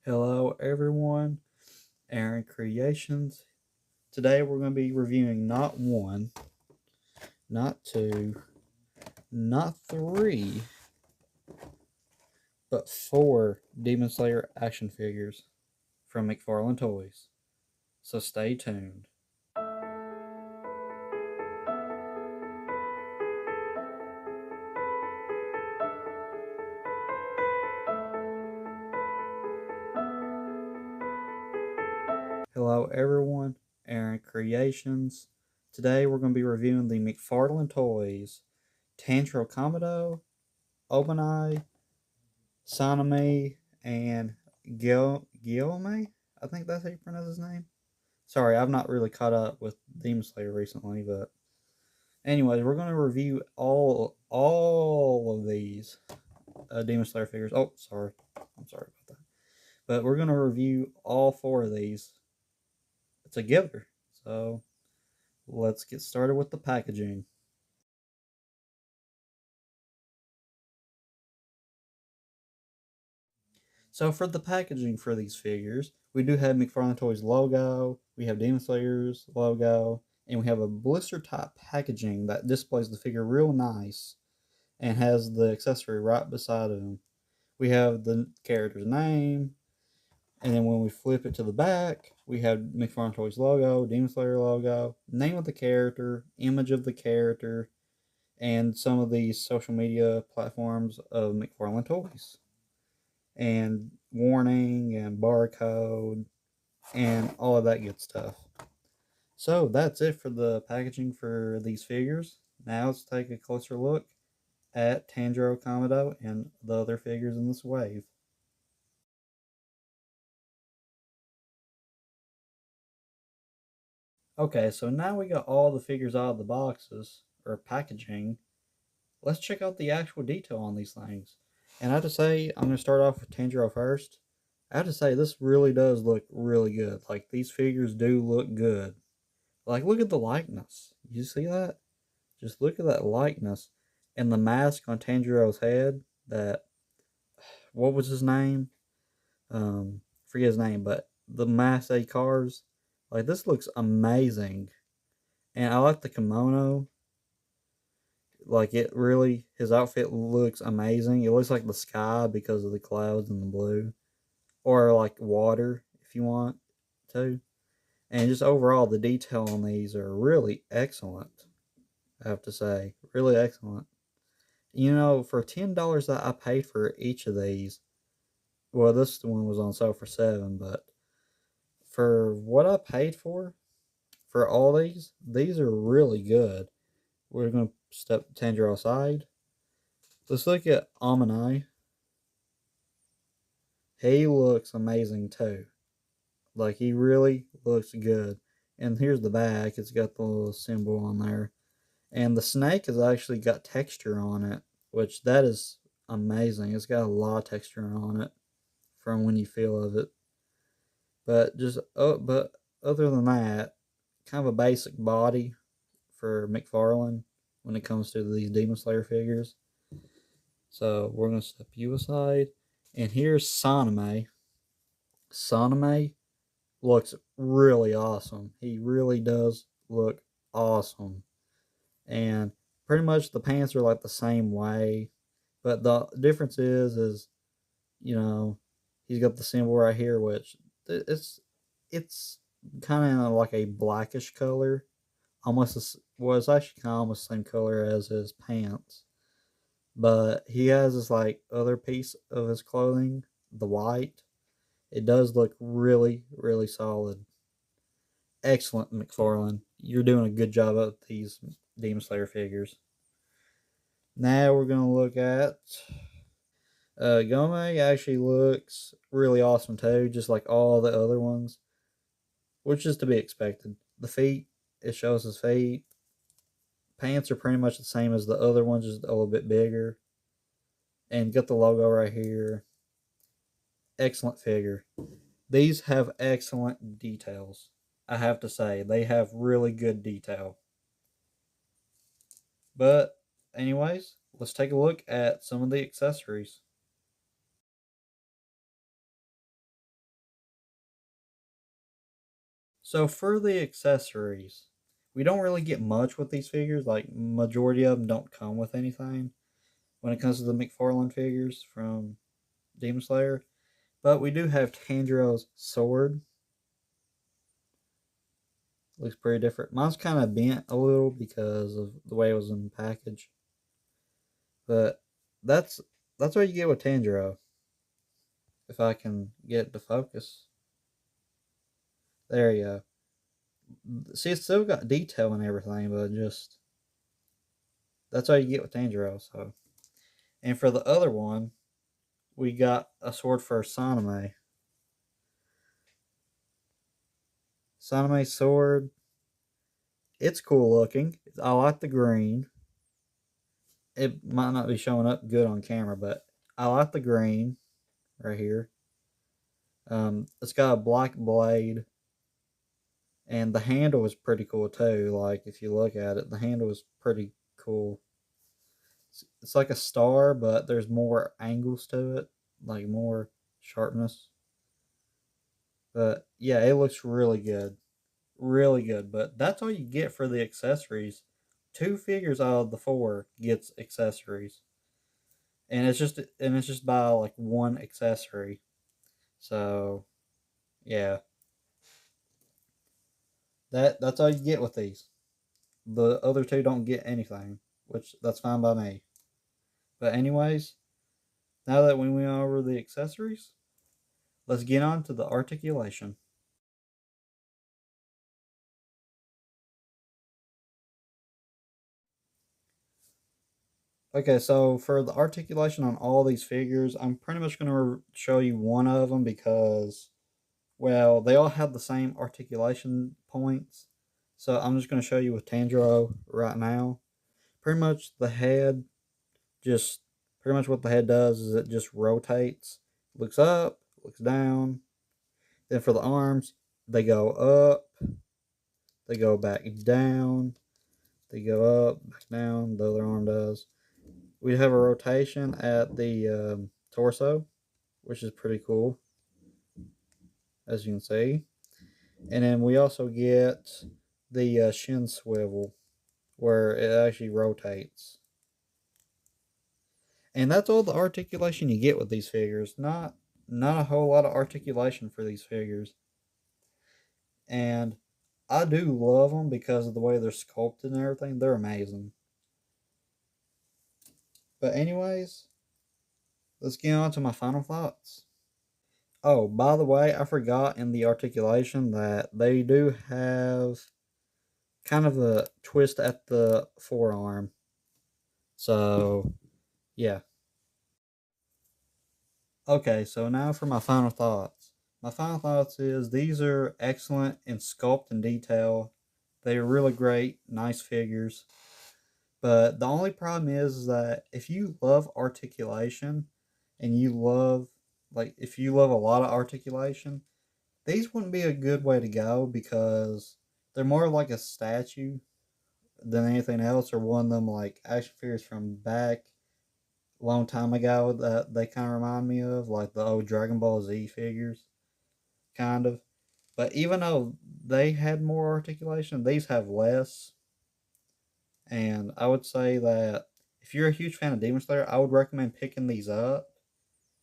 Hello everyone, Aaron Creations. Today we're going to be reviewing not one, not two, not three, but four Demon Slayer action figures from McFarlane Toys. So stay tuned. Hello everyone, Aaron Creations. Today we're going to be reviewing the McFarlane Toys Tanjiro Kamado, Obanai, Saname, and Guillaume. I think that's how you pronounce his name. Sorry, I've not really caught up with Demon Slayer recently, but anyways, we're gonna review all of these Demon Slayer figures. Oh, sorry, I'm sorry about that. But we're gonna review all four of these together. So let's get started with the packaging. So for the packaging for these figures, we do have McFarlane Toys logo, we have Demon Slayer's logo, and we have a blister type packaging that displays the figure real nice and has the accessory right beside him. We have the character's name, and then when we flip it to the back, we have McFarlane Toys logo, Demon Slayer logo, name of the character, image of the character, and some of the social media platforms of McFarlane Toys, and warning and barcode and all of that good stuff. So that's it for the packaging for these figures. Now let's take a closer look at Tanjiro Kamado and the other figures in this wave. Okay, so now we got all the figures out of the boxes, or packaging. Let's check out the actual detail on these things. And I have to say, I'm going to start off with Tanjiro first. I have to say, this really does look really good. Like, these figures do look good. Like, look at the likeness. You see that? Just look at that likeness. And the mask on Tanjiro's head, that, what was his name? Forget his name, but the mask they carves. Like, this looks amazing. And I like the kimono. Like, it really, his outfit looks amazing. It looks like the sky because of the clouds and the blue, or like water if you want to. And just overall, the detail on these are really excellent. I have to say, really excellent. You know, for $10 that I paid for each of these, well, this one was on sale for 7, but for what I paid for all these are really good. We're gonna step Tanjiro aside. Let's look at Amanai. He looks amazing too. Like, he really looks good. And here's the back. It's got the little symbol on there. And the snake has actually got texture on it, which that is amazing. It's got a lot of texture on it from when you feel of it. But other than that, kind of a basic body for McFarlane when it comes to these Demon Slayer figures. So we're gonna step you aside. And here's Saname. Saname looks really awesome. He really does look awesome. And pretty much the pants are like the same way. But the difference is you know, he's got the symbol right here, which it's kind of like a blackish color, almost well, it's actually kind of almost the same color as his pants. But he has this like other piece of his clothing, the white. It does look really, really solid. Excellent, McFarlane. You're doing a good job of these Demon Slayer figures. Now we're gonna look at Gome. Actually looks really awesome too, just like all the other ones, which is to be expected. The feet, it shows his feet. Pants are pretty much the same as the other ones, just a little bit bigger. And got the logo right here. Excellent figure. These have excellent details. I have to say, they have really good detail. But, anyways, let's take a look at some of the accessories. So for the accessories, we don't really get much with these figures. Like, majority of them don't come with anything when it comes to the McFarlane figures from Demon Slayer. But we do have Tanjiro's sword. Looks pretty different. Mine's kind of bent a little because of the way it was in the package. But that's what you get with Tanjiro. If I can get it to focus. There you go. See, it's still got detail and everything, but just that's all you get with Tanjiro. So, and for the other one, we got a sword for Saname. Saname sword. It's cool looking. I like the green. It might not be showing up good on camera, but I like the green right here. It's got a black blade, and the handle is pretty cool too. Like, if you look at it, the handle is pretty cool. It's like a star, but there's more angles to it, like more sharpness. But yeah, it looks really good. Really good. But that's all you get for the accessories. 2 figures out of the 4 gets accessories. And it's just by like 1 accessory. So yeah. That's all you get with these. The other 2 don't get anything, which that's fine by me. But anyways, now that we went over the accessories, let's get on to the articulation. Okay, so for the articulation on all these figures, I'm pretty much going to show you one of them because, well, they all have the same articulation points. So I'm just going to show you with Tanjiro right now. Pretty much the head, just pretty much what the head does is it just rotates, looks up, looks down. Then for the arms, they go up, they go back down, they go up, back down, the other arm does. We have a rotation at the torso, which is pretty cool, as you can see. And then we also get the shin swivel, where it actually rotates. And that's all the articulation you get with these figures. Not a whole lot of articulation for these figures. And I do love them because of the way they're sculpted and everything. They're amazing. But anyways, let's get on to my final thoughts. Oh, by the way, I forgot in the articulation that they do have kind of a twist at the forearm. So, yeah. Okay, so now for my final thoughts. My final thoughts is these are excellent in sculpt and detail. They are really great, nice figures. But the only problem is that if you love articulation and you love, like, if you love a lot of articulation, these wouldn't be a good way to go because they're more like a statue than anything else, or one of them like action figures from back a long time ago that they kind of remind me of, like the old Dragon Ball Z figures, kind of. But even though they had more articulation, these have less. And I would say that if you're a huge fan of Demon Slayer, I would recommend picking these up.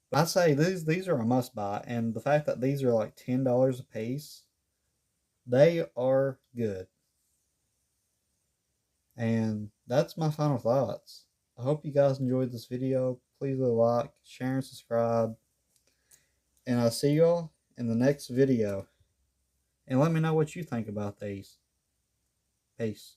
But I say these are a must buy, and the fact that these are like $10 a piece, they are good. And that's my final thoughts. I hope you guys enjoyed this video. Please leave a like, share, and subscribe. And I'll see y'all in the next video. And let me know what you think about these. Peace.